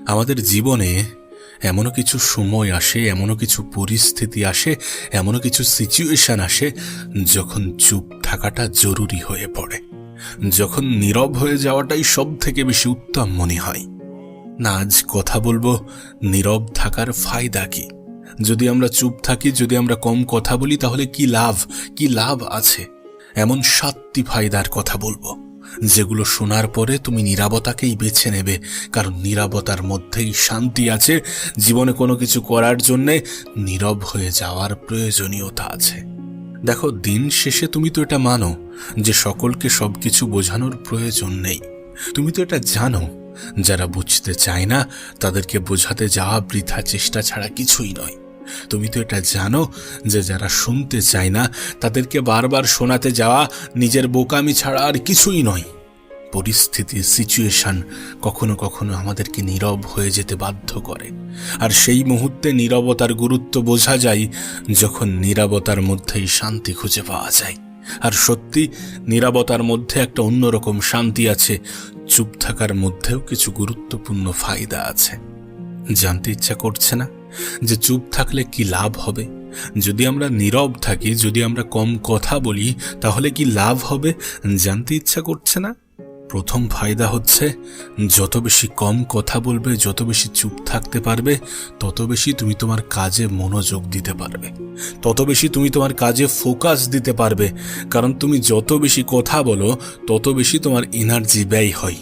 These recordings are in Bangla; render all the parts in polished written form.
আমাদের জীবনে এমনও কিছু সময় আসে, এমনও কিছু পরিস্থিতি আসে, এমনও কিছু সিচুয়েশন আসে যখন চুপ থাকাটা জরুরি হয়ে পড়ে, যখন নীরব হয়ে যাওয়াটাই সব থেকে বেশি উত্তম মনে হয়। না, আজ কথা বলবো নীরব থাকার ফায়দা কি। যদি আমরা চুপ থাকি, যদি আমরা কম কথা বলি, তাহলে কি লাভ আছে, এমন 7টি ফায়দার কথা বলবো, যেগুলো শোনার পরে তুমি নীরবতাকেই বেছে নেবে, কারণ নীরবতার মধ্যেই শান্তি আছে। জীবনে কোনো কিছু করার জন্যে নীরব হয়ে যাওয়ার প্রয়োজনীয়তা আছে। দেখো, দিন শেষে তুমি তো এটা মানো যে সকলকে সবকিছু বোঝানোর প্রয়োজন নেই। তুমি তো এটা জানো যারা বুঝতে চায় না তাদেরকে বোঝাতে যাওয়া বৃথা চেষ্টা ছাড়া কিছুই নয়। তুমি তো এটা জানো যে যারা শুনতে চায় না তাদেরকে বারবার শোনাতে যাওয়া নিজের বোকামি ছাড়া আর কিছুই নয়। পরিস্থিতি, সিচুয়েশন কখনো কখনো আমাদেরকে নীরব হয়ে যেতে বাধ্য করে, আর সেই মুহূর্তে নীরবতার গুরুত্ব বোঝা যায় যখন নীরবতার মধ্যেই শান্তি খুঁজে পাওয়া যায়। আর সত্যি, নীরবতার মধ্যে একটা অন্যরকম শান্তি আছে। চুপ থাকার মধ্যেও কিছু গুরুত্বপূর্ণ ফায়দা আছে। জানতে ইচ্ছা করছে না যে চুপ থাকলে কি লাভ হবে? যদি আমরা নীরব থাকি, যদি আমরা কম কথা বলি, তাহলে কি লাভ হবে? জানতে ইচ্ছা করছে না? প্রথম ফায়দা হচ্ছে, যত বেশি কম কথা বলবে, যত বেশি চুপ থাকতে পারবে, তত বেশি তুমি তোমার কাজে মনোযোগ দিতে পারবে, তত বেশি তুমি তোমার কাজে ফোকাস দিতে পারবে। কারণ তুমি যত বেশি কথা বলো, তত বেশি তোমার এনার্জি ব্যয় হয়,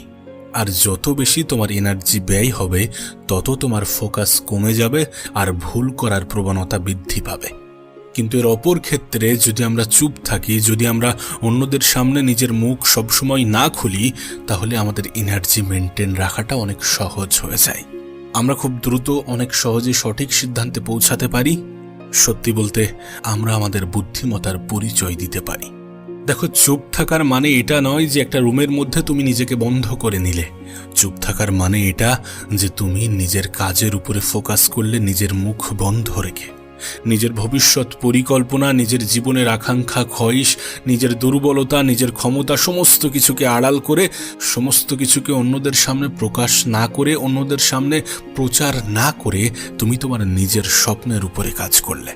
আর যত বেশি তোমার এনার্জি ব্যয় হবে, তত তোমার ফোকাস কমে যাবে আর ভুল করার প্রবণতা বৃদ্ধি পাবে। কিন্তু এর অপর ক্ষেত্রে যদি আমরা চুপ থাকি, যদি আমরা অন্যদের সামনে নিজের মুখ সবসময় না খুলি, তাহলে আমাদের এনার্জি মেনটেন রাখাটা অনেক সহজ হয়ে যায়। আমরা খুব দ্রুত, অনেক সহজে সঠিক সিদ্ধান্তে পৌঁছাতে পারি। সত্যি বলতে, আমরা আমাদের বুদ্ধিমত্তার পরিচয় দিতে পারি। দেখো, চুপ থাকার মানে এটা নয় যে একটা রুমের মধ্যে তুমি নিজেকে বন্ধ করে নিলে। চুপ থাকার মানে এটা যে তুমি নিজের কাজের উপরে ফোকাস করলে, নিজের মুখ বন্ধ রেখে, নিজের ভবিষ্যৎ পরিকল্পনা, নিজের জীবনের আকাঙ্ক্ষা, খয়েশ, নিজের দুর্বলতা, নিজের ক্ষমতা, সমস্ত কিছুকে আড়াল করে, সমস্ত কিছুকে অন্যদের সামনে প্রকাশ না করে, অন্যদের সামনে প্রচার না করে, তুমি তোমার নিজের স্বপ্নের উপরে কাজ করলে।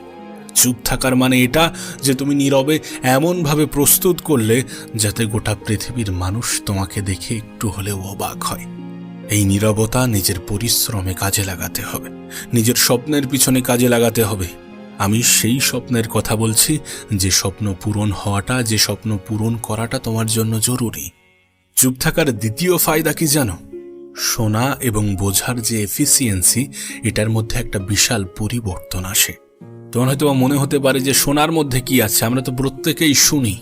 চুপ থাকার মানে এটা যে তুমি নীরবে এমনভাবে প্রস্তুত করলে যাতে গোটা পৃথিবীর মানুষ তোমাকে দেখে একটু হলেও অবাক হয়। এই নীরবতা নিজের পরিশ্রমে কাজে লাগাতে হবে, নিজের স্বপ্নের পিছনে কাজে লাগাতে হবে। আমি সেই স্বপ্নের কথা বলছি যে স্বপ্ন পূরণ হওয়াটা, যে স্বপ্ন পূরণ করাটা তোমার জন্য জরুরি। চুপ থাকার দ্বিতীয় ফায়দা কি জানো? শোনা এবং বোঝার যে এফিসিয়েন্সি, এটার মধ্যে একটা বিশাল পরিবর্তন আসে। তোমার হয়তো মনে হতে পারে যে শোনার মধ্যে কি আছে, আমরা তো প্রত্যেকেই শুনি,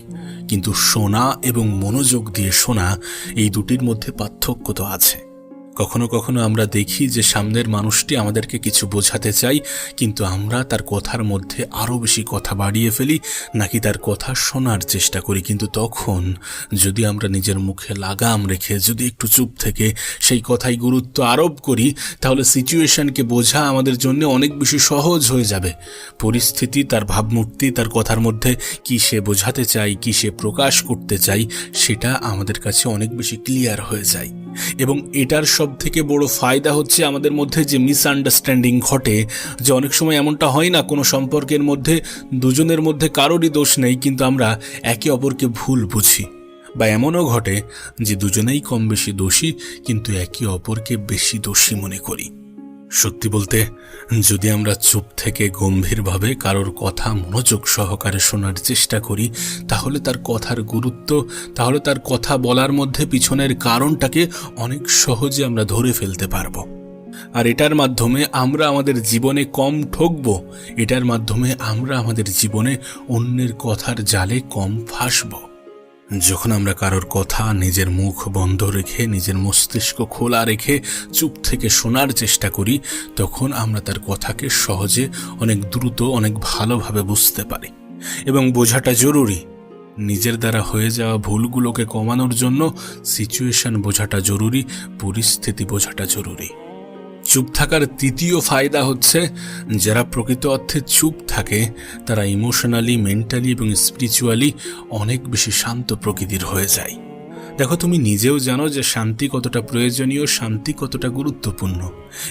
কিন্তু শোনা এবং মনোযোগ দিয়ে শোনা, এই দুটির মধ্যে পার্থক্য তো আছে। কখনো কখনো আমরা দেখি যে সামনের মানুষটি আমাদেরকে কিছু বোঝাতে চাই, কিন্তু আমরা তার কথার মধ্যে আরও বেশি কথা বাড়িয়ে ফেলি, নাকি তার কথা শোনার চেষ্টা করি। কিন্তু তখন যদি আমরা নিজের মুখে লাগাম রেখে, যদি একটু চুপ থেকে সেই কথাই গুরুত্ব আরোপ করি, তাহলে সিচুয়েশনকে বোঝা আমাদের জন্য অনেক বেশি সহজ হয়ে যাবে। পরিস্থিতি, তার ভাবমূর্তি, তার কথার মধ্যে কি সে বোঝাতে চাই, কি সে প্রকাশ করতে চাই, সেটা আমাদের কাছে অনেক বেশি ক্লিয়ার হয়ে যায়। এবং এটার সব থেকে বড় ফায়দা হচ্ছে আমাদের মধ্যে যে মিসআন্ডারস্ট্যান্ডিং ঘটে, যে অনেক সময় এমনটা হয় না, কোনো সম্পর্কের মধ্যে দুজনের মধ্যে কারোরই দোষ নেই, কিন্তু আমরা একে অপরকে ভুল বুঝি। বা এমনও ঘটে যে দুজনেই কম বেশি দোষী, কিন্তু একে অপরকে বেশি দোষী মনে করি। সত্যি বলতে, যদি আমরা চুপ থেকে গম্ভীরভাবে কারোর কথা মনোযোগ সহকারে শোনার চেষ্টা করি, তাহলে তার কথার গুরুত্ব, তাহলে তার কথা বলার মধ্যে পিছনের কারণটাকে অনেক সহজে আমরা ধরে ফেলতে পারবো। আর এটার মাধ্যমে আমরা আমাদের জীবনে কম ঠকবো, এটার মাধ্যমে আমরা আমাদের জীবনে অন্যের কথার জালে কম ফাঁসবো। যখন আমরা কারোর কথা নিজের মুখ বন্ধ রেখে, নিজের মস্তিষ্ক খোলা রেখে চুপ থেকে শোনার চেষ্টা করি, তখন আমরা তার কথাকে সহজে, অনেক দ্রুত, অনেক ভালোভাবে বুঝতে পারি। এবং বোঝাটা জরুরি। নিজের দ্বারা হয়ে যাওয়া ভুলগুলোকে কমানোর জন্য সিচুয়েশন বোঝাটা জরুরি, পরিস্থিতি বোঝাটা জরুরি। চুপ থাকার তৃতীয় ফায়দা হচ্ছে, যারা প্রকৃত অর্থে চুপ থাকে তারা ইমোশনালি, মেন্টালি এবং স্পিরিচুয়ালি অনেক বেশি শান্ত প্রকৃতির হয়ে যায়। দেখো, তুমি নিজেও জানো যে শান্তি কতটা প্রয়োজনীয়, শান্তি কতটা গুরুত্বপূর্ণ।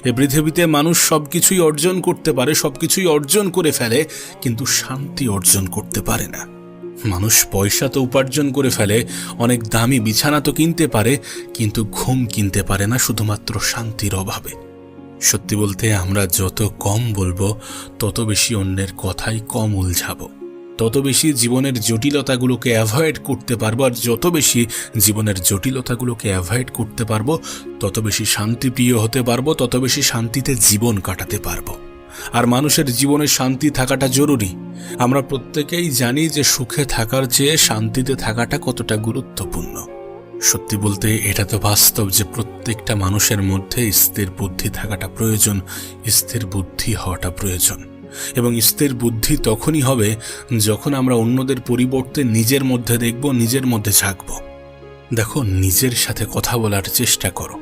এ পৃথিবীতে মানুষ সবকিছুই অর্জন করতে পারে, সবকিছুই অর্জন করে ফেলে, কিন্তু শান্তি অর্জন করতে পারে না। মানুষ পয়সা তো উপার্জন করে ফেলে, অনেক দামি বিছানা তো কিনতে পারে, কিন্তু ঘুম কিনতে পারে না, শুধুমাত্র শান্তির অভাবে। সত্যি বলতে, আমরা যত কম বলবো তত বেশি অন্যের কথাই কম উলঝাবো, তত বেশি জীবনের জটিলতাগুলোকে অ্যাভয়েড করতে পারবো। আর যত বেশি জীবনের জটিলতাগুলোকে অ্যাভয়েড করতে পারবো, তত বেশি শান্তিপ্রিয় হতে পারবো, তত বেশি শান্তিতে জীবন কাটাতে পারবো। আর মানুষের জীবনে শান্তি থাকাটা জরুরি। আমরা প্রত্যেকেই জানি যে সুখে থাকার চেয়ে শান্তিতে থাকাটা কতটা গুরুত্বপূর্ণ। সত্যি বলতে, এটা তো বাস্তব যে প্রত্যেকটা মানুষের মধ্যে স্থির বুদ্ধি থাকাটা প্রয়োজন, স্থির বুদ্ধি হওয়াটা প্রয়োজন। এবং স্থির বুদ্ধি তখনই হবে যখন আমরা অন্যদের পরিবর্তে নিজের মধ্যে দেখব, নিজের মধ্যে ঝাঁকব। দেখো, নিজের সাথে কথা বলার চেষ্টা করো।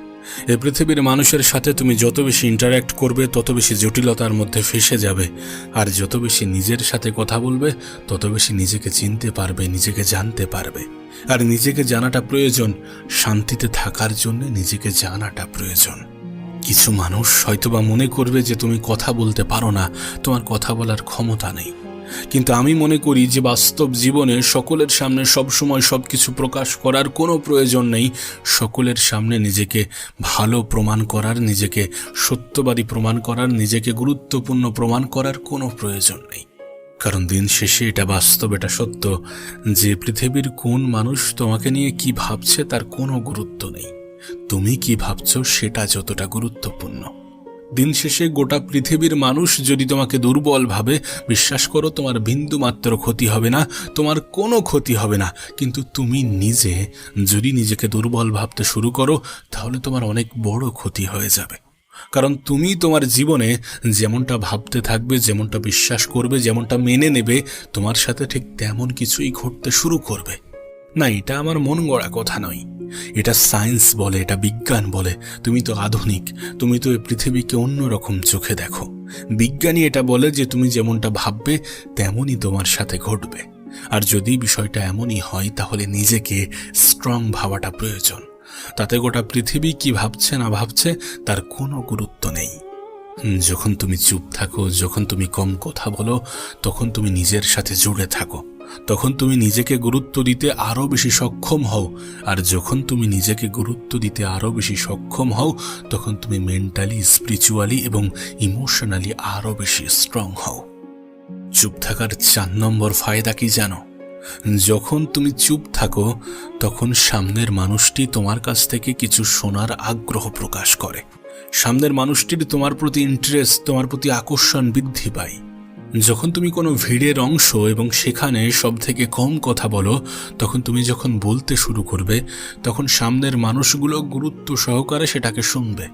এই পৃথিবীর মানুষের সাথে তুমি যত বেশি ইন্টারঅ্যাক্ট করবে, তত বেশি জটিলতার মধ্যে ফেসে যাবে। আর যত বেশি নিজের সাথে কথা বলবে, তত বেশি নিজেকে চিনতে পারবে, নিজেকে জানতে পারবে। আর নিজেকে জানাটা প্রয়োজন, শান্তিতে থাকার জন্য নিজেকে জানাটা প্রয়োজন। কিছু মানুষ হয়তোবা মনে করবে যে তুমি কথা বলতে পারো না, তোমার কথা বলার ক্ষমতা নেই। কিন্তু আমি মনে করি যে বাস্তব জীবনে সকলের সামনে সবসময় সবকিছু প্রকাশ করার কোনো প্রয়োজন নেই। সকলের সামনে নিজেকে ভালো প্রমাণ করার, নিজেকে সত্যবাদী প্রমাণ করার, নিজেকে গুরুত্বপূর্ণ প্রমাণ করার কোনো প্রয়োজন নেই। কারণ দিন শেষে এটা বাস্তব, এটা সত্য যে পৃথিবীর কোন মানুষ তোমাকে নিয়ে কি ভাবছে তার কোনো গুরুত্ব নেই। তুমি কি ভাবছো সেটা যতটা গুরুত্বপূর্ণ। দিন শেষে গোটা পৃথিবীর মানুষ যদি তোমাকে দুর্বল ভাবে, বিশ্বাস করো তোমার বিন্দু মাত্র ক্ষতি হবে না, তোমার কোনো ক্ষতি হবে না। কিন্তু তুমি নিজে যদি নিজেকে দুর্বল ভাবতে শুরু করো, তাহলে তোমার অনেক বড় ক্ষতি হয়ে যাবে। কারণ তুমি তোমার জীবনে যেমনটা ভাবতে থাকবে, যেমনটা বিশ্বাস করবে, যেমনটা মেনে নেবে, তোমার সাথে ঠিক তেমন কিছুই ঘটতে শুরু করবে। না, এটা আমার মন গড়া কথা নয়, এটা সায়েন্স বলে, এটা বিজ্ঞান বলে। তুমি তো আধুনিক, তুমি তো এই পৃথিবীকে অন্যরকম চোখে দেখো। বিজ্ঞানী এটা বলে যে তুমি যেমনটা ভাববে তেমনই তোমার সাথে ঘটবে। আর যদি বিষয়টা এমনই হয়, তাহলে নিজেকে স্ট্রং ভাবাটা প্রয়োজন। তাতে গোটা পৃথিবী কি ভাবছে না ভাবছে তার কোনো গুরুত্ব নেই। যখন তুমি চুপ থাকো, যখন তুমি কম কথা বলো, তখন তুমি নিজের সাথে জুড়ে থাকো, তখন তুমি নিজেকে গুরুত্ব দিতে আরো বেশি সক্ষম হও। আর যখন তুমি নিজেকে গুরুত্ব দিতে আরো বেশি সক্ষম হও, তখন তুমি মেন্টালি, স্পিরিচুয়ালি এবং ইমোশনালি আরো বেশি স্ট্রং হও। চুপ থাকার 4 নম্বর ফায়দা কি জানো? যখন তুমি চুপ থাকো, তখন সামনের মানুষটি তোমার কাছ থেকে কিছু শোনার আগ্রহ প্রকাশ করে। সামনের মানুষটির তোমার প্রতি ইন্টারেস্ট, তোমার প্রতি আকর্ষণ বৃদ্ধি পায়। যখন তুমি কোনো ভিড়ের অংশ এবং সেখানে সব থেকে কম কথা বলো, তখন তুমি যখন বলতে শুরু করবে, তখন সামনের মানুষগুলো গুরুত্ব সহকারে সেটাকে শুনবে,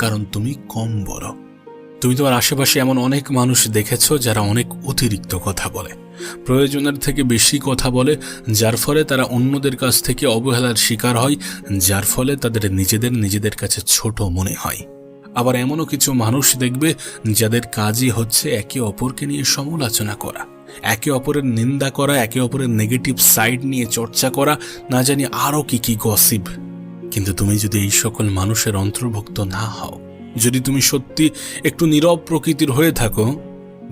কারণ তুমি কম বলো। তুমি তোমার আশেপাশে এমন অনেক মানুষ দেখেছো যারা অনেক অতিরিক্ত কথা বলে, প্রয়োজনের থেকে বেশি কথা বলে, যার ফলে তারা অন্যদের কাছ থেকে অবহেলার শিকার হয়, যার ফলে তাদের নিজেদের কাছে ছোট মনে হয়। আবার এমনও কিছু মানুষ দেখবে যাদের কাজই হচ্ছে একে অপরকে নিয়ে সমালোচনা করা, একে অপরের নিন্দা করা, একে অপরের নেগেটিভ সাইড নিয়ে চর্চা করা, না জানি আরও কি গসিপ। কিন্তু তুমি যদি এই সকল মানুষের অন্তর্ভুক্ত না হও, যদি তুমি সত্যি একটু নীরব প্রকৃতির হয়ে থাকো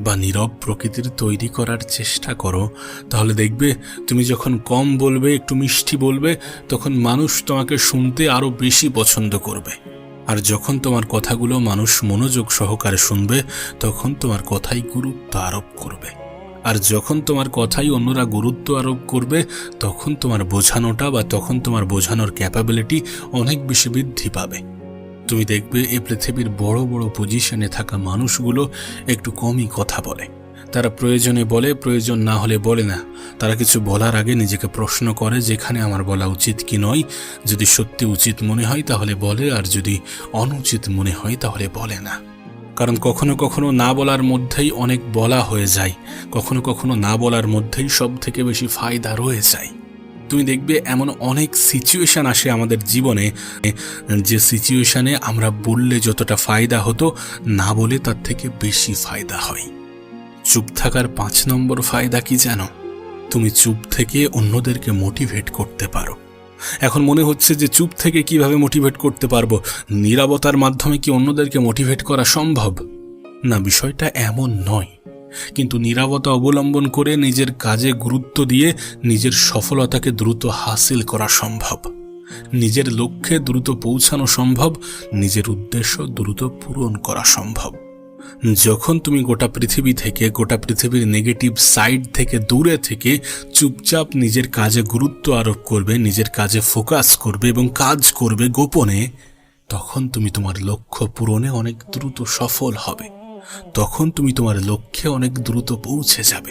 বা নীরব প্রকৃতির তৈরি করার চেষ্টা করো, তাহলে দেখবে তুমি যখন কম বলবে, একটু মিষ্টি বলবে, তখন মানুষ তোমাকে শুনতে আরো বেশি পছন্দ করবে। আর যখন তোমার কথাগুলো মানুষ মনোযোগ সহকারে শুনবে, তখন তোমার কথাই গুরুত্ব আরোপ করবে। আর যখন তোমার কথাই অন্যরা গুরুত্ব আরোপ করবে, তখন তোমার বোঝানোটা বা তখন তোমার বোঝানোর ক্যাপাবিলিটি অনেক বেশি বৃদ্ধি পাবে। তুমি দেখবে এই পৃথিবীর বড় বড় পজিশনে থাকা মানুষগুলো একটু কমই কথা বলে। তারা প্রয়োজনে বলে, প্রয়োজন না হলে বলে না। তারা কিছু বলার আগে নিজেকে প্রশ্ন করে যেখানে আমার বলা উচিত কি নয়। যদি সত্যি উচিত মনে হয় তাহলে বলে, আর যদি অনুচিত মনে হয় তাহলে বলে না। কারণ কখনো কখনো না বলার মধ্যেই অনেক বলা হয়ে যায়, কখনো কখনো না বলার মধ্যেই সব থেকে বেশি ফায়দা রয়ে যায়। তুমি দেখবে এমন অনেক সিচুয়েশন আসে আমাদের জীবনে, যে সিচুয়েশনে আমরা বললে যতটা ফায়দা হতো, না বলে তার থেকে বেশি ফায়দা হয়। চুপ থাকার 5 নম্বর ফায়দা কি জানো? তুমি চুপ থেকে অন্যদেরকে মোটিভেট করতে পারো। এখন মনে হচ্ছে যে চুপ থেকে কিভাবে মোটিভেট করতে পারবো, নীরবতার মাধ্যমে কি অন্যদেরকে মোটিভেট করা সম্ভব? না, বিষয়টা এমন নয়। কিন্তু নীরবতা অবলম্বন করে নিজের কাজে গুরুত্ব দিয়ে নিজের সফলতাকে দ্রুত হাসিল করা সম্ভব, নিজের লক্ষ্যে দ্রুত পৌঁছানো সম্ভব, নিজের উদ্দেশ্য দ্রুত পূরণ করা সম্ভব। যখন তুমি গোটা পৃথিবী থেকে, গোটা পৃথিবীর নেগেটিভ সাইড থেকে দূরে থেকে চুপচাপ নিজের কাজে গুরুত্ব আরোপ করবে, নিজের কাজে ফোকাস করবে এবং কাজ করবে গোপনে, তখন তুমি তোমার লক্ষ্য পূরণে অনেক দ্রুত সফল হবে। তখন তুমি তোমার লক্ষ্যে অনেক দ্রুত পৌঁছে যাবে।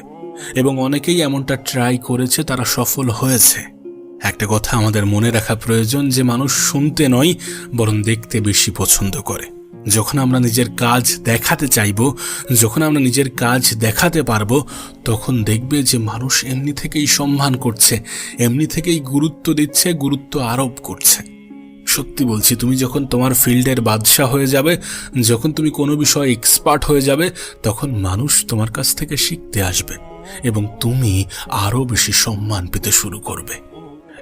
এবং অনেকেই এমনটা ট্রাই করেছে, তারা সফল হয়েছে। একটা কথা আমাদের মনে রাখা প্রয়োজন যে মানুষ শুনতে নয়, বরং দেখতে বেশি পছন্দ করে। যখন আমরা নিজের কাজ দেখাতে চাইব, যখন আমরা নিজের কাজ দেখাতে পারবো, তখন দেখবে যে মানুষ এমনি থেকেই সম্মান করছে, এমনি থেকেই গুরুত্ব দিচ্ছে, গুরুত্ব আরোপ করছে। সত্যি বলছি, তুমি যখন তোমার ফিল্ডের বাদশা হয়ে যাবে, যখন তুমি কোনো বিষয়ে এক্সপার্ট হয়ে যাবে, তখন মানুষ তোমার কাছ থেকে শিখতে আসবে এবং তুমি আরও বেশি সম্মান পেতে শুরু করবে।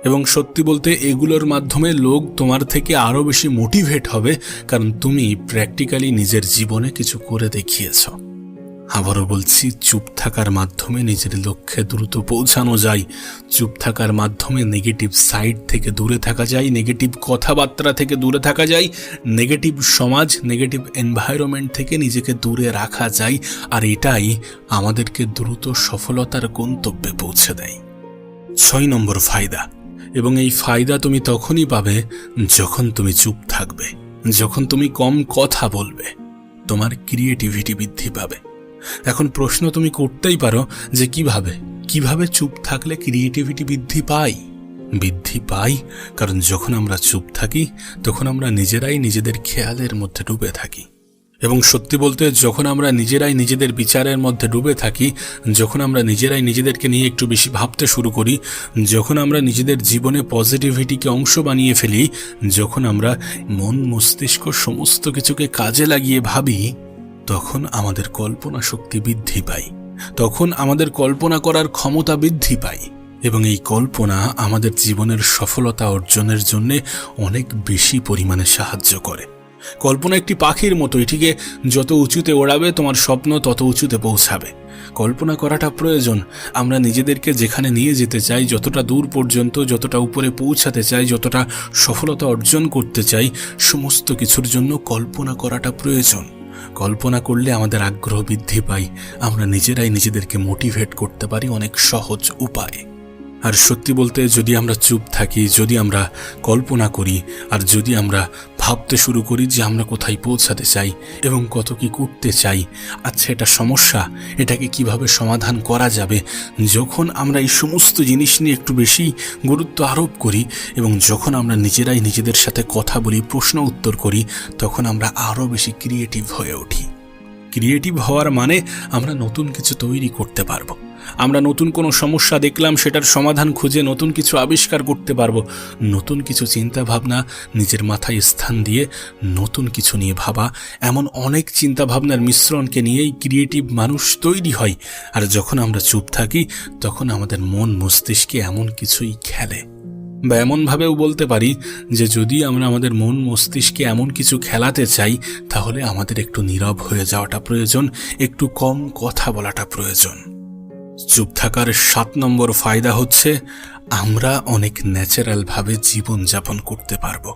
এবং সত্যি বলতে এগুলোর মাধ্যমে লোক তোমার থেকে আরও বেশি মোটিভেট হবে, কারণ তুমি প্র্যাকটিক্যালি নিজের জীবনে কিছু করে দেখিয়েছ। আবারও বলছি, চুপ থাকার মাধ্যমে নিজের লক্ষ্যে দ্রুত পৌঁছানো যায়। চুপ থাকার মাধ্যমে নেগেটিভ সাইড থেকে দূরে থাকা যায়, নেগেটিভ কথাবার্তা থেকে দূরে থাকা যায়, নেগেটিভ সমাজ, নেগেটিভ এনভায়রনমেন্ট থেকে নিজেকে দূরে রাখা যায়। আর এটাই আমাদেরকে দ্রুত সফলতার গন্তব্যে পৌঁছে দেয়। 6 নম্বর ফায়দা, এবং এই ফায়দা তুমি তখনই পাবে যখন তুমি চুপ থাকবে, যখন তুমি কম কথা বলবে। তোমার ক্রিয়েটিভিটি বৃদ্ধি পাবে। এখন প্রশ্ন তুমি করতেই পারো যে কিভাবে চুপ থাকলে ক্রিয়েটিভিটি বৃদ্ধি পাই? কারণ যখন আমরা চুপ থাকি, তখন আমরা নিজেরাই নিজেদের খেয়ালের মধ্যে ডুবে থাকি। এবং সত্যি বলতে, যখন আমরা নিজেরাই নিজেদের বিচারের মধ্যে ডুবে থাকি, যখন আমরা নিজেরাই নিজেদেরকে নিয়ে একটু বেশি ভাবতে শুরু করি, যখন আমরা নিজেদের জীবনে পজিটিভিটিকে অংশ বানিয়ে ফেলি, যখন আমরা মন মস্তিষ্ক সমস্ত কিছুকে কাজে লাগিয়ে ভাবি, তখন আমাদের কল্পনা শক্তি বৃদ্ধি পায়, তখন আমাদের কল্পনা করার ক্ষমতা বৃদ্ধি পায়। এবং এই কল্পনা আমাদের জীবনের সফলতা অর্জনের জন্য অনেক বেশি পরিমাণে সাহায্য করে। কল্পনা একটি পাখির মতো, এটিকে যত উঁচুতে ওড়াবে তোমার স্বপ্ন তত উঁচুতে পৌঁছাবে। কল্পনা করাটা প্রয়োজন। আমরা নিজেদেরকে যেখানে নিয়ে যেতে চাই, যতটা দূর পর্যন্ত, যতটা উপরে পৌঁছাতে চাই, যতটা সফলতা অর্জন করতে চাই, সমস্ত কিছুর জন্য কল্পনা করাটা প্রয়োজন। কল্পনা করলে আমাদের আগ্রহ বৃদ্ধি পায়, আমরা নিজেরাই নিজেদেরকে মোটিভেট করতে পারি অনেক সহজ উপায়ে। আর সত্যি বলতে, যদি আমরা চুপ থাকি, যদি আমরা কল্পনা করি, আর যদি আমরা ভাবতে শুরু করি যে আমরা কোথায় পৌঁছাতে চাই এবং কত কি করতে চাই, আচ্ছা এটা সমস্যা, এটাকে কিভাবে সমাধান করা যাবে, যখন আমরা এই সমস্ত জিনিস নিয়ে একটু বেশি গুরুত্ব আরোপ করি এবং যখন আমরা নিজেরাই নিজেদের সাথে কথা বলি, প্রশ্ন উত্তর করি, তখন আমরা আরও বেশি ক্রিয়েটিভ হয়ে উঠি। ক্রিয়েটিভ হওয়ার মানে আমরা নতুন কিছু তৈরি করতে পারবো। আমরা নতুন কোনো সমস্যা দেখলাম, সেটার সমাধান খুঁজে নতুন কিছু আবিষ্কার করতে পারবো। নতুন কিছু চিন্তা ভাবনা নিজের মাথায় স্থান দিয়ে নতুন কিছু নিয়ে ভাবা, এমন অনেক চিন্তা ভাবনার মিশ্রণকে নিয়েই ক্রিয়েটিভ মানুষ তৈরি হয়। আর যখন আমরা চুপ থাকি, তখন আমাদের মন মস্তিষ্কে এমন কিছুই খেলে। বা এমনভাবেও বলতে পারি যে যদি আমরা আমাদের মন মস্তিষ্কে এমন কিছু খেলাতে চাই, তাহলে আমাদের একটু নীরব হয়ে যাওয়াটা প্রয়োজন, একটু কম কথা বলাটা প্রয়োজন। চুপ থাকার 7 নম্বর ফায়দা হচ্ছে, আমরা অনেক ন্যাচারালভাবে জীবনযাপন করতে পারবো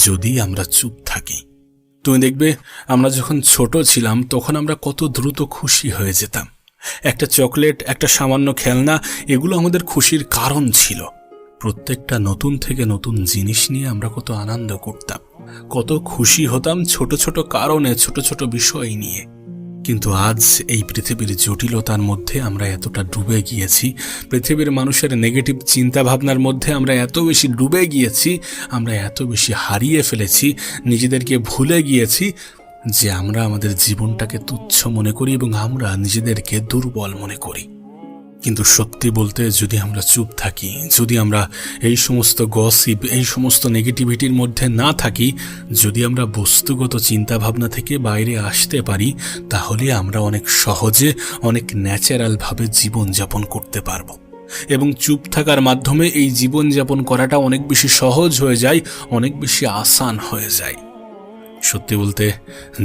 যদি আমরা চুপ থাকি। তুমি দেখবে, আমরা যখন ছোট ছিলাম তখন আমরা কত দ্রুত খুশি হয়ে যেতাম। একটা চকলেট, একটা সামান্য খেলনা, এগুলো আমাদের খুশির কারণ ছিল। প্রত্যেকটা নতুন থেকে নতুন জিনিস নিয়ে আমরা কত আনন্দ করতাম, কত খুশি হতাম ছোট ছোট কারণে, ছোট ছোট বিষয় নিয়ে। কিন্তু আজ এই পৃথিবীর জটিলতার মধ্যে আমরা এতটা ডুবে গিয়েছি, পৃথিবীর মানুষের নেগেটিভ চিন্তা ভাবনার মধ্যে আমরা এত বেশি ডুবে গিয়েছি, আমরা এত বেশি হারিয়ে ফেলেছি, নিজেদেরকে ভুলে গিয়েছি যে আমরা আমাদের জীবনটাকে তুচ্ছ মনে করি এবং আমরা নিজেদেরকে দুর্বল মনে করি। কিন্তু সত্যি বলতে, যদি আমরা চুপ থাকি, যদি আমরা এই সমস্ত গসিপ, এই সমস্ত নেগেটিভিটির মধ্যে না থাকি, যদি আমরা বস্তুগত চিন্তাভাবনা থেকে বাইরে আসতে পারি, তাহলে আমরা অনেক সহজে, অনেক ন্যাচারালভাবে জীবনযাপন করতে পারবো। এবং চুপ থাকার মাধ্যমে এই জীবনযাপন করাটা অনেক বেশি সহজ হয়ে যায়, অনেক বেশি আসান হয়ে যায়। সত্যি বলতে,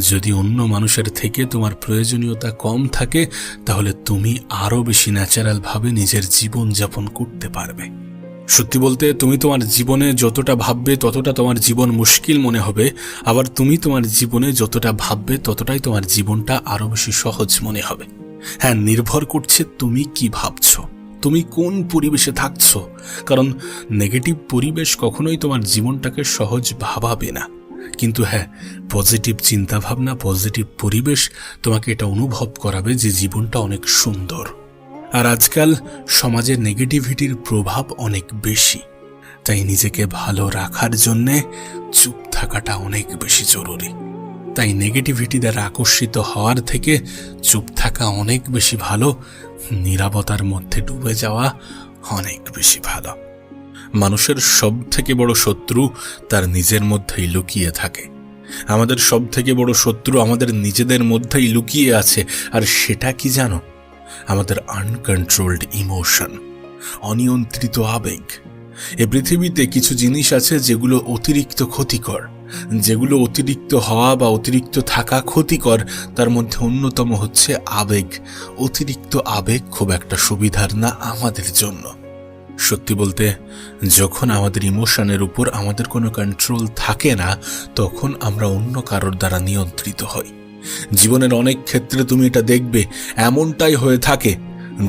যদি অন্য মানুষের থেকে তোমার প্রয়োজনীয়তা কম থাকে, তাহলে তুমি আরও বেশি ন্যাচারালভাবে নিজের জীবনযাপন করতে পারবে। সত্যি বলতে, তুমি তোমার জীবনে যতটা ভাববে ততটা তোমার জীবন মুশকিল মনে হবে, আবার তুমি তোমার জীবনে যতটা ভাববে ততটাই তোমার জীবনটা আরও বেশি সহজ মনে হবে। হ্যাঁ, নির্ভর করছে তুমি কি ভাবছো, তুমি কোন পরিবেশে থাকছো। কারণ নেগেটিভ পরিবেশ কখনোই তোমার জীবনটাকে সহজ ভাবাবে না, কিন্তু হ্যাঁ, পজিটিভ চিন্তাভাবনা, পজিটিভ পরিবেশ তোমাকে এটা অনুভব করাবে যে জীবনটা অনেক সুন্দর। আর আজকাল সমাজে নেগেটিভিটির প্রভাব অনেক বেশি, তাই নিজেকে ভালো রাখার জন্যে চুপ থাকাটা অনেক বেশি জরুরি। তাই নেগেটিভিটি দ্বারা আকর্ষিত হওয়ার থেকে চুপ থাকা অনেক বেশি ভালো, নীরবতার মধ্যে ডুবে যাওয়া অনেক বেশি ভালো। মানুষের সব থেকে বড় শত্রু তার নিজের মধ্যেই লুকিয়ে থাকে। আমাদের সব থেকে বড় শত্রু আমাদের নিজেদের মধ্যেই লুকিয়ে আছে। আর সেটা কি জানো? আমাদের আনকন্ট্রোলড ইমোশন, অনিয়ন্ত্রিত আবেগ। এই পৃথিবীতে কিছু জিনিস আছে যেগুলো অতিরিক্ত ক্ষতিকর, যেগুলো অতিরিক্ত হওয়া বা অতিরিক্ত থাকা ক্ষতিকর। তার মধ্যে অন্যতম হচ্ছে আবেগ। অতিরিক্ত আবেগ খুব একটা সুবিধার না আমাদের জন্য। সত্যি বলতে, যখন আমাদের ইমোশনের উপর আমাদের কোনো কন্ট্রোল থাকে না, তখন আমরা অন্য কারোর দ্বারা নিয়ন্ত্রিত হই। জীবনের অনেক ক্ষেত্রে তুমি এটা দেখবে, এমনটাই হয়ে থাকে।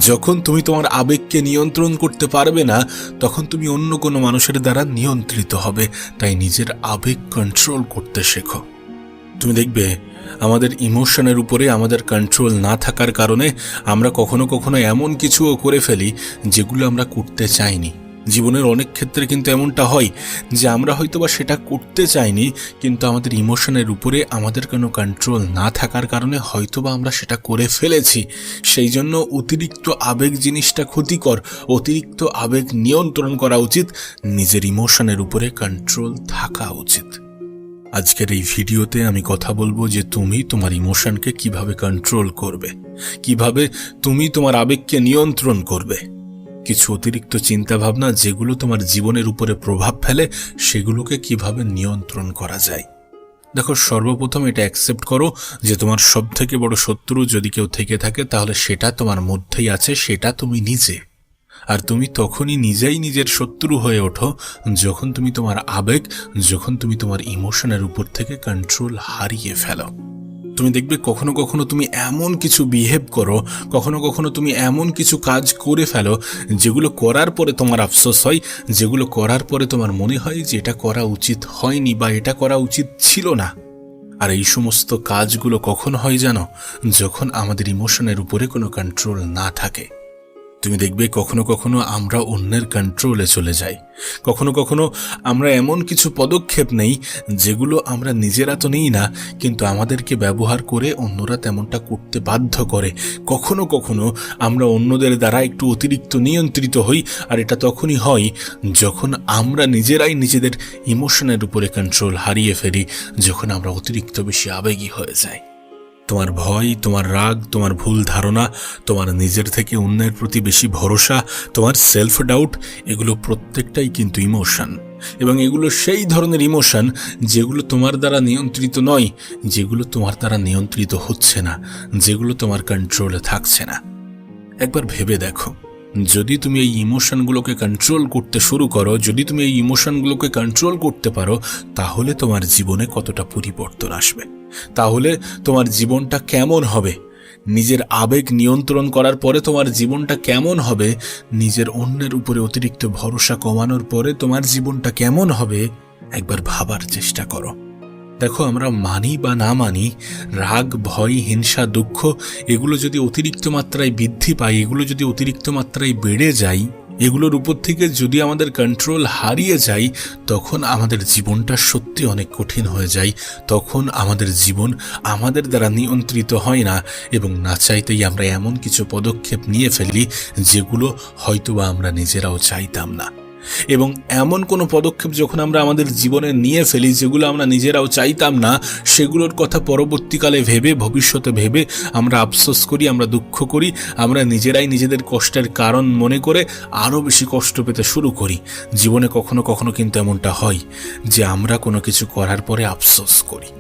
যখন তুমি তোমার আবেগকে নিয়ন্ত্রণ করতে পারবে না, তখন তুমি অন্য কোনো মানুষের দ্বারা নিয়ন্ত্রিত হবে। তাই নিজের আবেগ কন্ট্রোল করতে শেখো। তুমি দেখবে, আমাদের ইমোশনের উপরে আমাদের কন্ট্রোল না থাকার কারণে আমরা কখনো কখনো এমন কিছুও করে ফেলি যেগুলো আমরা করতে চাইনি। জীবনের অনেক ক্ষেত্রে কিন্তু এমনটা হয় যে আমরা হয়তোবা সেটা করতে চাইনি, কিন্তু আমাদের ইমোশনের উপরে আমাদের কোনো কন্ট্রোল না থাকার কারণে হয়তোবা আমরা সেটা করে ফেলেছি। সেই জন্য অতিরিক্ত আবেগ জিনিসটা ক্ষতিকর। অতিরিক্ত আবেগ নিয়ন্ত্রণ করা উচিত, নিজের ইমোশনের উপরে কন্ট্রোল থাকা উচিত। আজকের এই ভিডিওতে আমি কথা বলবো যে তুমি তোমার ইমোশনকে কিভাবে কন্ট্রোল করবে, কিভাবে তুমি তোমার আবেগকে নিয়ন্ত্রণ করবে। কিছু অতিরিক্ত চিন্তাভাবনা যেগুলো তোমার জীবনের উপরে প্রভাব ফেলে, সেগুলোকে কিভাবে নিয়ন্ত্রণ করা যায়। দেখো, সর্বপ্রথম এটা অ্যাকসেপ্ট করো যে তোমার সব থেকে বড় শত্রু যদি কেউ থেকে থাকে, তাহলে সেটা তোমার মধ্যেই আছে, সেটা তুমি নিজে। আর তুমি তখনই নিজেই নিজের শত্রু হয়ে ওঠো যখন তুমি তোমার আবেগ, যখন তুমি তোমার ইমোশনের উপর থেকে কন্ট্রোল হারিয়ে ফেলো। তুমি দেখবে কখনো কখনো তুমি এমন কিছু বিহেভ করো, কখনো কখনো তুমি এমন কিছু কাজ করে ফেলো যেগুলো করার পরে তোমার আফসোস হয়, যেগুলো করার পরে তোমার মনে হয় যে এটা করা উচিত হয়নি বা এটা করা উচিত ছিল না। আর এই সমস্ত কাজগুলো কখন হয় জানো? যখন আমাদের ইমোশনের উপরে কোনো কন্ট্রোল না থাকে। তুমি দেখবে কখনো কখনো আমরা অন্যের কন্ট্রোলে চলে যাই। কখনো কখনো আমরা এমন কিছু পদক্ষেপ নেই যেগুলো আমরা নিজেরা তো নিই না, কিন্তু আমাদেরকে ব্যবহার করে অন্যরা তেমনটা করতে বাধ্য করে। কখনো কখনো আমরা অন্যদের দ্বারা একটু অতিরিক্ত নিয়ন্ত্রিত হই, আর এটা তখনই হয় যখন আমরা নিজেরাই নিজেদের ইমোশনের উপরে কন্ট্রোল হারিয়ে ফেলি, যখন আমরা অতিরিক্ত বেশি আবেগী হয়ে যাই। তোমার ভয়, তোমার রাগ, তোমার ভুল ধারণা, তোমার নিজের থেকে অন্যের প্রতি বেশি ভরসা, তোমার সেলফ ডাউট, এগুলো প্রত্যেকটাই কিন্তু ইমোশন। এবং এগুলো সেই ধরনের ইমোশন যেগুলো তোমার দ্বারা নিয়ন্ত্রিত নয়, যেগুলো তোমার দ্বারা নিয়ন্ত্রিত হচ্ছে না, যেগুলো তোমার কন্ট্রোলে থাকছে না। একবার ভেবে দেখো, যদি তুমি এই ইমোশনগুলোকে কন্ট্রোল করতে শুরু করো, যদি তুমি এই ইমোশনগুলোকে কন্ট্রোল করতে পারো, তাহলে তোমার জীবনে কতটা পরিবর্তন আসবে, তাহলে তোমার জীবনটা কেমন হবে। নিজের আবেগ নিয়ন্ত্রণ করার পরে তোমার জীবনটা কেমন হবে, নিজের অন্যের উপরে অতিরিক্ত ভরসা কমানোর পরে তোমার জীবনটা কেমন হবে, একবার ভাবার চেষ্টা করো। দেখো, আমরা মানি বা না মানি, রাগ, ভয়, হিংসা, দুঃখ, এগুলো যদি অতিরিক্ত মাত্রায় বৃদ্ধি পায়, এগুলো যদি অতিরিক্ত মাত্রায় বেড়ে যায়, এগুলোর উপর থেকে যদি আমাদের কন্ট্রোল হারিয়ে যায়, তখন আমাদের জীবনটা সত্যি অনেক কঠিন হয়ে যায়। তখন আমাদের জীবন আমাদের দ্বারা নিয়ন্ত্রিত হয় না, এবং না চাইতেই আমরা এমন কিছু পদক্ষেপ নিয়ে ফেলি যেগুলো হয়তোবা আমরা নিজেরাও চাইতাম না। এবং এমন কোনো পদক্ষেপ যখন আমরা আমাদের জীবনে নিয়ে ফেলি যেগুলো আমরা নিজেরাও চাইতাম না, সেগুলোর কথা পরবর্তীকালে ভেবে, ভবিষ্যতে ভেবে আমরা আফসোস করি, আমরা দুঃখ করি, আমরা নিজেরাই নিজেদের কষ্টের কারণ মনে করে আরও বেশি কষ্ট পেতে শুরু করি। জীবনে কখনো কখনো কিন্তু এমনটা হয় যে আমরা কোনো কিছু করার পরে আফসোস করি।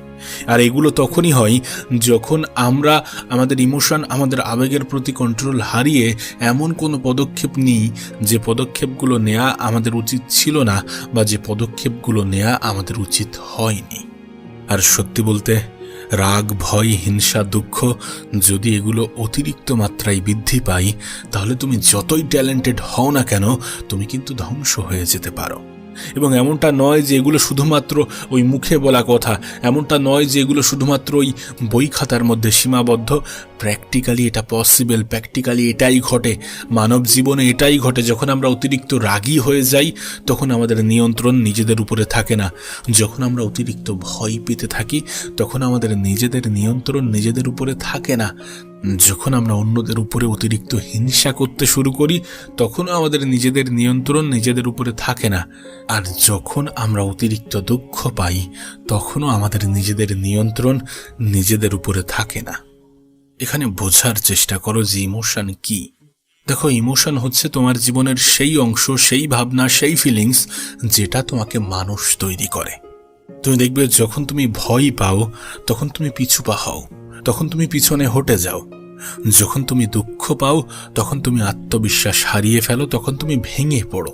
আর এগুলো তখনই হয় যখন আমরা আমাদের ইমোশন, আমাদের আবেগের প্রতি কন্ট্রোল হারিয়ে এমন কোনো পদক্ষেপ নিই যে পদক্ষেপগুলো নেওয়া আমাদের উচিত ছিল না, বা যে পদক্ষেপগুলো নেওয়া আমাদের উচিত হয়নি। আর সত্যি বলতে রাগ, ভয়, হিংসা, দুঃখ যদি এগুলো অতিরিক্ত মাত্রায় বৃদ্ধি পায়, তাহলে তুমি যতই ট্যালেন্টেড হও না কেন, তুমি কিন্তু ধ্বংস হয়ে যেতে পারো। এবং এমনটা নয় যে এগুলো শুধুমাত্র ওই মুখে বলা কথা, এমনটা নয় যে এগুলো শুধুমাত্র ওই বই খাতার মধ্যে সীমাবদ্ধ। প্র্যাকটিক্যালি এটা পসিবল, প্র্যাকটিক্যালি এটাই ঘটে, মানব জীবনে এটাই ঘটে। যখন আমরা অতিরিক্ত রাগী হয়ে যাই তখন আমাদের নিয়ন্ত্রণ নিজেদের উপরে থাকে না। যখন আমরা অতিরিক্ত ভয় পেতে থাকি তখন আমাদের নিজেদের নিয়ন্ত্রণ নিজেদের উপরে থাকে না। যখন আমরা অন্যদের উপরে অতিরিক্ত হিংসা করতে শুরু করি তখনও আমাদের নিজেদের নিয়ন্ত্রণ নিজেদের উপরে থাকে না। আর যখন আমরা অতিরিক্ত দুঃখ পাই তখনও আমাদের নিজেদের নিয়ন্ত্রণ নিজেদের উপরে থাকে না। এখানে বোঝার চেষ্টা করো যে ইমোশন কি। দেখো, ইমোশন হচ্ছে তোমার জীবনের সেই অংশ, সেই ভাবনা, সেই ফিলিংস যেটা তোমাকে মানুষ তৈরি করে। তুমি দেখবে যখন তুমি ভয় পাও তখন তুমি পিছু পা হও, তখন তুমি পিছনে হটে যাও। যখন তুমি দুঃখ পাও তখন তুমি আত্মবিশ্বাস হারিয়ে ফেলো, তখন তুমি ভেঙে পড়ো।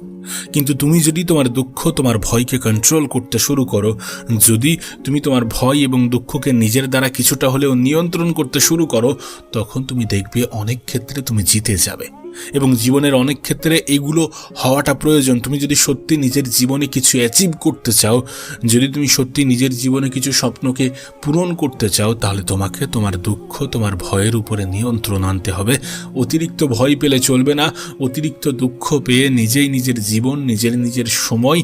কিন্তু তুমি যদি তোমার দুঃখ, তোমার ভয়কে কন্ট্রোল করতে শুরু করো, যদি তুমি তোমার ভয় এবং দুঃখকে নিজের দ্বারা কিছুটা হলেও নিয়ন্ত্রণ করতে শুরু করো, তখন তুমি দেখবে অনেক ক্ষেত্রে তুমি জিতে যাবে। এবং জীবনের অনেক ক্ষেত্রে এগুলো হওয়াটা প্রয়োজন। তুমি যদি সত্যি নিজের জীবনে কিছু অ্যাচিভ করতে চাও, যদি তুমি সত্যি নিজের জীবনে কিছু স্বপ্নকে পূরণ করতে চাও, তাহলে তোমাকে তোমার দুঃখ, তোমার ভয়ের উপরে নিয়ন্ত্রণ আনতে হবে। অতিরিক্ত ভয় পেলে চলবে না। অতিরিক্ত দুঃখ পেয়ে নিজেই নিজের জীবন, নিজের সময়,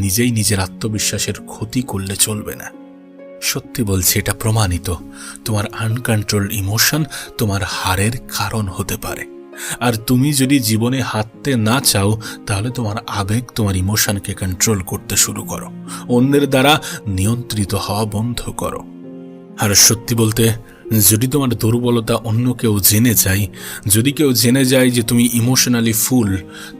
নিজেই নিজের আত্মবিশ্বাসের ক্ষতি করলে চলবে না। সত্যি বলছি, এটা প্রমাণিত। তোমার আনকন্ট্রোলড ইমোশন তোমার হারের কারণ হতে পারে। আর তুমি যদি জীবনে হারতে না চাও তাহলে তোমার আবেগ, তোমার ইমোশনকে কন্ট্রোল করতে শুরু করো, অন্যের দ্বারা নিয়ন্ত্রিত হওয়া বন্ধ করো। আর সত্যি বলতে, যদি তোমার দুর্বলতা অন্য কেউ জেনে যায়, যদি কেউ জেনে যায় যে তুমি ইমোশনালি ফুল,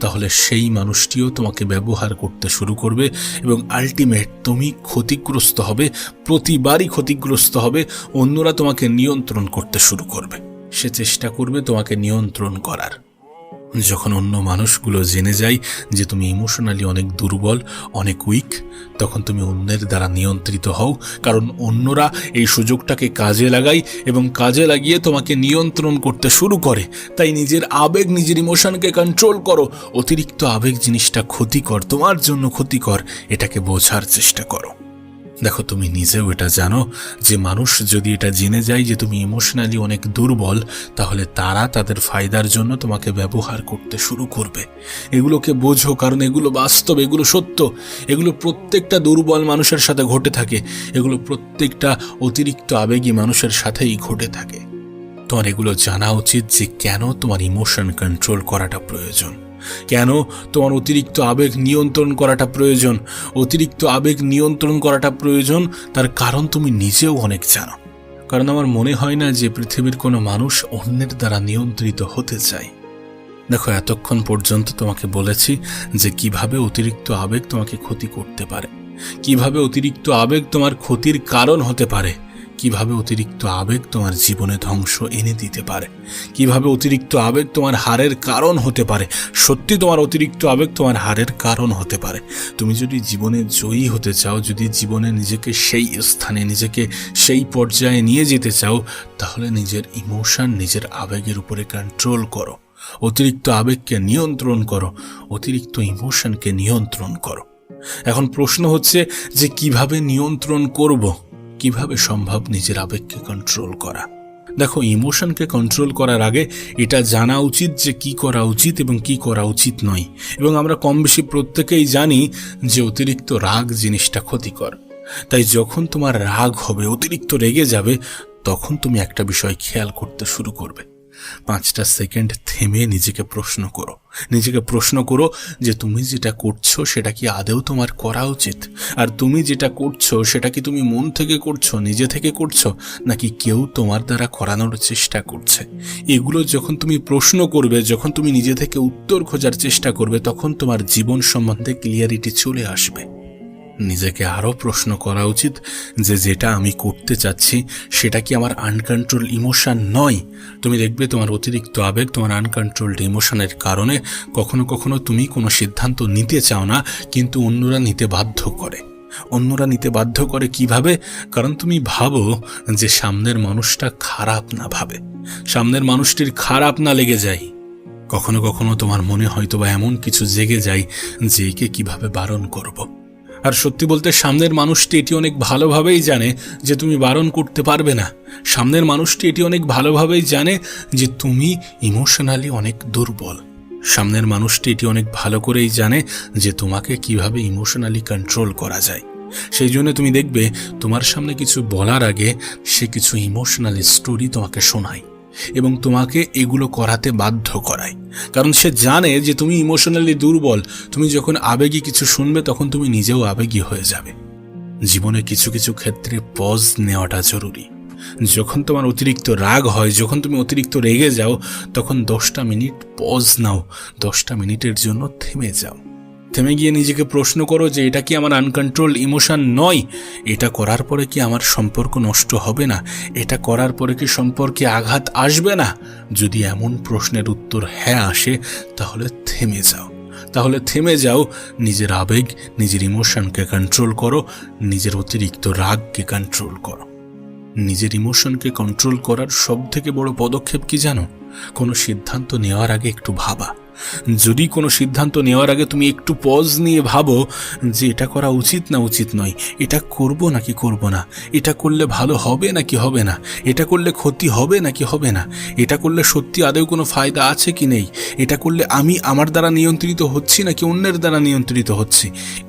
তাহলে সেই মানুষটিও তোমাকে ব্যবহার করতে শুরু করবে এবং আলটিমেট তুমি ক্ষতিগ্রস্ত হবে, প্রতিবারই ক্ষতিগ্রস্ত হবে। অন্যরা তোমাকে নিয়ন্ত্রণ করতে শুরু করবে, সে চেষ্টা করবে তোমাকে নিয়ন্ত্রণ করার। যখন অন্য মানুষগুলো জেনে যায় যে তুমি ইমোশনালি অনেক দুর্বল, অনেক উইক, তখন তুমি অন্যের দ্বারা নিয়ন্ত্রিত হও। কারণ অন্যরা এই সুযোগটাকে কাজে লাগায় এবং কাজে লাগিয়ে তোমাকে নিয়ন্ত্রণ করতে শুরু করে। তাই নিজের আবেগ, নিজের ইমোশনকে কন্ট্রোল করো। অতিরিক্ত আবেগ জিনিসটা ক্ষতিকর, তোমার জন্য ক্ষতিকর, এটাকে বোঝার চেষ্টা করো। দেখো, তুমি নিজেও এটা জানো যে মানুষ যদি এটা জেনে যায় যে তুমি ইমোশনালি অনেক দুর্বল, তাহলে তারা তাদের ফায়দার জন্য তোমাকে ব্যবহার করতে শুরু করবে। এগুলোকে বোঝো, কারণ এগুলো বাস্তব, এগুলো সত্য। এগুলো প্রত্যেকটা দুর্বল মানুষের সাথে ঘটে থাকে, এগুলো প্রত্যেকটা অতিরিক্ত আবেগী মানুষের সাথেই ঘটে থাকে। তোমার এগুলো জানা উচিত যে কেন তোমার ইমোশন কন্ট্রোল করাটা প্রয়োজন, কেন তোমার অতিরিক্ত আবেগ নিয়ন্ত্রণ করাটা প্রয়োজন। অতিরিক্ত আবেগ নিয়ন্ত্রণ করাটা প্রয়োজন, তার কারণ তুমি নিজেও অনেক জানো। কারণ আমার মনে হয় না যে পৃথিবীর কোনো মানুষ অন্যের দ্বারা নিয়ন্ত্রিত হতে চায়। দেখো, এতক্ষণ পর্যন্ত তোমাকে বলেছি যে কিভাবে অতিরিক্ত আবেগ তোমাকে ক্ষতি করতে পারে, কিভাবে অতিরিক্ত আবেগ তোমার ক্ষতির কারণ হতে পারে, কিভাবে অতিরিক্ত আবেগ তোমার জীবনে ধ্বংস এনে দিতে পারে, কিভাবে অতিরিক্ত আবেগ তোমার হারের কারণ হতে পারে। সত্যি তোমার অতিরিক্ত আবেগ তোমার হারের কারণ হতে পারে। তুমি যদি জীবনে জয়ী হতে চাও, যদি জীবনে নিজেকে সেই স্থানে, নিজেকে সেই পর্যায়ে নিয়ে যেতে চাও, তাহলে নিজের ইমোশন, নিজের আবেগের উপরে কন্ট্রোল করো। অতিরিক্ত আবেগকে নিয়ন্ত্রণ করো, অতিরিক্ত ইমোশনকে নিয়ন্ত্রণ করো। এখন প্রশ্ন হচ্ছে যে কিভাবে নিয়ন্ত্রণ করব, কিভাবে সম্ভব নিজের আবেগকে কন্ট্রোল করা। দেখো, ইমোশনকে কন্ট্রোল করার আগে এটা জানা উচিত যে কি করা উচিত এবং কি করা উচিত নয়। এবং আমরা কম বেশি প্রত্যেকেই জানি যে অতিরিক্ত রাগ জিনিসটা ক্ষতিকর। তাই যখন তোমার রাগ হবে, অতিরিক্ত রেগে যাবে, তখন তুমি একটা বিষয় খেয়াল করতে শুরু করবে 5টা সেকেন্ড থেমে নিজেকে প্রশ্ন করো যে তুমি যেটা করছো সেটা কি আদৌ তোমার করা উচিত? আর তুমি যেটা করছো সেটা কি তুমি মন থেকে করছো, নিজে থেকে করছো, নাকি কেউ তোমার দ্বারা করানোর চেষ্টা করছে? এগুলো যখন তুমি প্রশ্ন করবে, যখন তুমি নিজে থেকে উত্তর খোঁজার চেষ্টা করবে, তখন তোমার জীবন সম্বন্ধে ক্লিয়ারিটি চলে আসবে। নিজেকে আরও প্রশ্ন করা উচিত যে যেটা আমি করতে চাচ্ছি সেটা কি আমার আনকন্ট্রোল ইমোশন নয়? তুমি দেখবে তোমার অতিরিক্ত আবেগ, তোমার আনকন্ট্রোলড ইমোশনের কারণে কখনো কখনো তুমি কোনো সিদ্ধান্ত নিতে চাও না, কিন্তু অন্যরা নিতে বাধ্য করে। কিভাবে? কারণ তুমি ভাবো যে সামনের মানুষটা খারাপ না ভাবে, সামনের মানুষটির খারাপ না লেগে যায়। কখনো কখনো তোমার মনে হয়তো বা এমন কিছু জেগে যায় যে একে কিভাবে বারণ করব। আর সত্যি বলতে সামনের মানুষটি এটি অনেক ভালোভাবেই জানে যে তুমি বারণ করতে পারবে না। সামনের মানুষটি এটি অনেক ভালোভাবেই জানে যে তুমি ইমোশনালি অনেক দুর্বল। সামনের মানুষটি এটি অনেক ভালো করেই জানে যে তোমাকে কিভাবে ইমোশনালি কন্ট্রোল করা যায়। সেই জন্য তুমি দেখবে তোমার সামনে কিছু বলার আগে সে কিছু ইমোশনালি স্টোরি তোমাকে শোনায় এবং তোমাকে এগুলো করাতে বাধ্য করায়, কারণ সে জানে যে তুমি ইমোশনালি দুর্বল। তুমি যখন আবেগী কিছু শুনবে তখন তুমি নিজেও আবেগী হয়ে যাবে। জীবনে কিছু কিছু ক্ষেত্রে পজ নেওয়াটা জরুরি। যখন তোমার অতিরিক্ত রাগ হয়, যখন তুমি অতিরিক্ত রেগে যাও, তখন 10টা মিনিট পজ নাও, 10টা মিনিটের জন্য থেমে যাও। থেমে গিয়ে নিজেকে প্রশ্ন করো যে এটা কি আমার আনকন্ট্রোল ইমোশন নয়? এটা করার পরে কি আমার সম্পর্ক নষ্ট হবে না? এটা করার পরে কি সম্পর্কে আঘাত আসবে না? যদি এমন প্রশ্নের উত্তর হ্যাঁ আসে, তাহলে থেমে যাও, নিজের আবেগ, নিজের ইমোশনকে কন্ট্রোল করো, নিজের অতিরিক্ত রাগকে কন্ট্রোল করো। নিজের ইমোশনকে কন্ট্রোল করার সবথেকে বড় পদক্ষেপ কি জানো? কোনো সিদ্ধান্ত নেওয়ার আগে একটু ভাবা। যদি কোনো সিদ্ধান্ত নেওয়ার আগে তুমি একটু পজ নিয়ে ভাবো যে এটা করা উচিত না উচিত নয়, এটা করব নাকি করব না, এটা করলে ভালো হবে নাকি হবে না, এটা করলে ক্ষতি হবে নাকি হবে না, এটা করলে সত্যি আদৌ কোনো ফায়দা আছে কি নেই, এটা করলে আমি আমার দ্বারা নিয়ন্ত্রিত হচ্ছি নাকি অন্যের দ্বারা নিয়ন্ত্রিত হচ্ছি,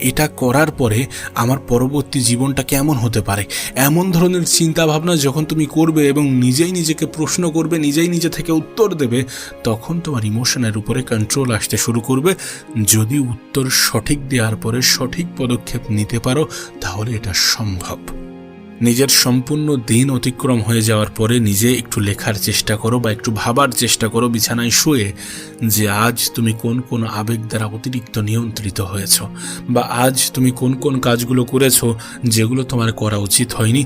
এটা করার পরে আমার পরবর্তী জীবনটা কেমন হতে পারে, এমন ধরনের চিন্তা ভাবনা যখন তুমি করবে এবং নিজেই নিজেকে প্রশ্ন করবে, নিজেই নিজে থেকে উত্তর দেবে, তখন তোমার ইমোশনের উপরে কন্ট্রোল আসতে শুরু করবে। যদি উত্তর সঠিক দেওয়ার পরে সঠিক পদক্ষেপ নিতে পারো, তাহলে এটা সম্ভব। নিজের সম্পূর্ণ দিন অতিক্রম হয়ে যাওয়ার পরে নিজে একটু লেখার চেষ্টা করো বা একটু ভাবার চেষ্টা করো বিছানায় শুয়ে যে আজ তুমি কোন কোন আবেগ দ্বারা অতিরিক্ত নিয়ন্ত্রিত হয়েছ, বা আজ তুমি কোন কোন কাজগুলো করেছো যেগুলো তোমার করা উচিত হয়নি।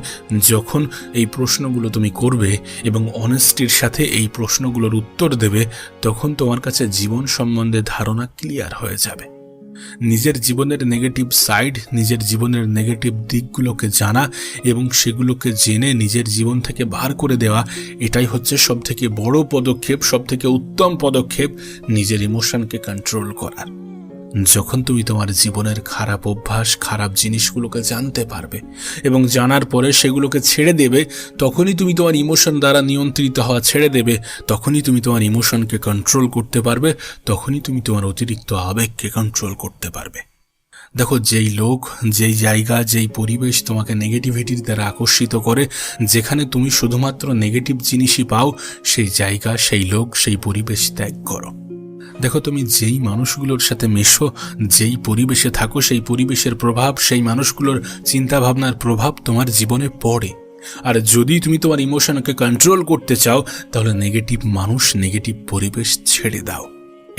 যখন এই প্রশ্নগুলো তুমি করবে এবং অনেস্টির সাথে এই প্রশ্নগুলোর উত্তর দেবে, তখন তোমার কাছে জীবন সম্বন্ধে ধারণা ক্লিয়ার হয়ে যাবে। নিজের জীবনের নেগেটিভ সাইড, নিজের জীবনের নেগেটিভ দিকগুলোকে জানা এবং সেগুলোকে জেনে নিজের জীবন থেকে বার করে দেওয়া, এটাই হচ্ছে সবথেকে বড় পদক্ষেপ, সবথেকে উত্তম পদক্ষেপ নিজের ইমোশনকে কন্ট্রোল করার। যখন তুমি তোমার জীবনের খারাপ অভ্যাস, খারাপ জিনিসগুলোকে জানতে পারবে এবং জানার পরে সেগুলোকে ছেড়ে দেবে, তখনই তুমি তোমার ইমোশন দ্বারা নিয়ন্ত্রিত হওয়া ছেড়ে দেবে, তখনই তুমি তোমার ইমোশনকে কন্ট্রোল করতে পারবে, তখনই তুমি তোমার অতিরিক্ত আবেগকে কন্ট্রোল করতে পারবে। দেখো, যেই লোক, যেই জায়গা, যেই পরিবেশ তোমাকে নেগেটিভিটির দ্বারা আকর্ষিত করে, যেখানে তুমি শুধুমাত্র নেগেটিভ জিনিসই পাও, সেই জায়গা, সেই লোক, সেই পরিবেশ ত্যাগ করো। দেখো, তুমি যেই মানুষগুলোর সাথে মেশো, যেই পরিবেশে থাকো, সেই পরিবেশের প্রভাব, সেই মানুষগুলোর চিন্তাভাবনার প্রভাব তোমার জীবনে পড়ে। আর যদি তুমি তোমার ইমোশনকে কন্ট্রোল করতে চাও, তাহলে নেগেটিভ মানুষ, নেগেটিভ পরিবেশ ছেড়ে দাও।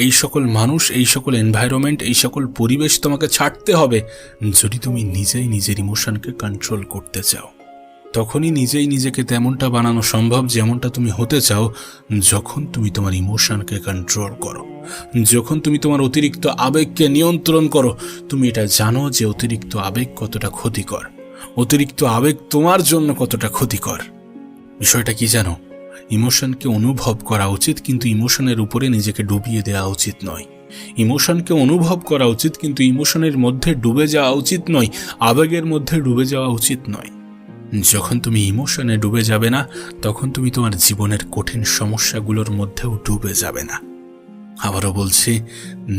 এই সকল মানুষ, এই সকল এনভায়রনমেন্ট, এই সকল পরিবেশ তোমাকে ছাড়তে হবে যদি তুমি নিজেই নিজের ইমোশনকে কন্ট্রোল করতে চাও। তখনই নিজেই নিজেকে তেমনটা বানানো সম্ভব যেমনটা তুমি হতে চাও, যখন তুমি তোমার ইমোশনকে কন্ট্রোল করো, যখন তুমি তোমার অতিরিক্ত আবেগকে নিয়ন্ত্রণ করো। তুমি এটা জানো যে অতিরিক্ত আবেগ কতটা ক্ষতিকর, অতিরিক্ত আবেগ তোমার জন্য কতটা ক্ষতিকর। বিষয়টা কি জানো? ইমোশনকে অনুভব করা উচিত, কিন্তু ইমোশনের উপরে নিজেকে ডুবিয়ে দেওয়া উচিত নয়। ইমোশনকে অনুভব করা উচিত, কিন্তু ইমোশনের মধ্যে ডুবে যাওয়া উচিত নয়, আবেগের মধ্যে ডুবে যাওয়া উচিত নয়। যখন তুমি ইমোশনে ডুবে যাবে না, তখন তুমি তোমার জীবনের কঠিন সমস্যাগুলোর মধ্যেও ডুবে যাবে না। আবারও বলছি,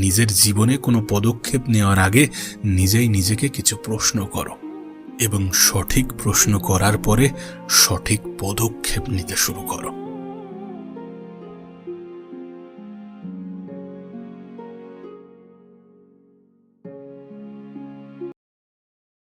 নিজের জীবনে কোনো পদক্ষেপ নেওয়ার আগে নিজেই নিজেকে কিছু প্রশ্ন করো এবং সঠিক প্রশ্ন করার পরে সঠিক পদক্ষেপ নিতে শুরু করো।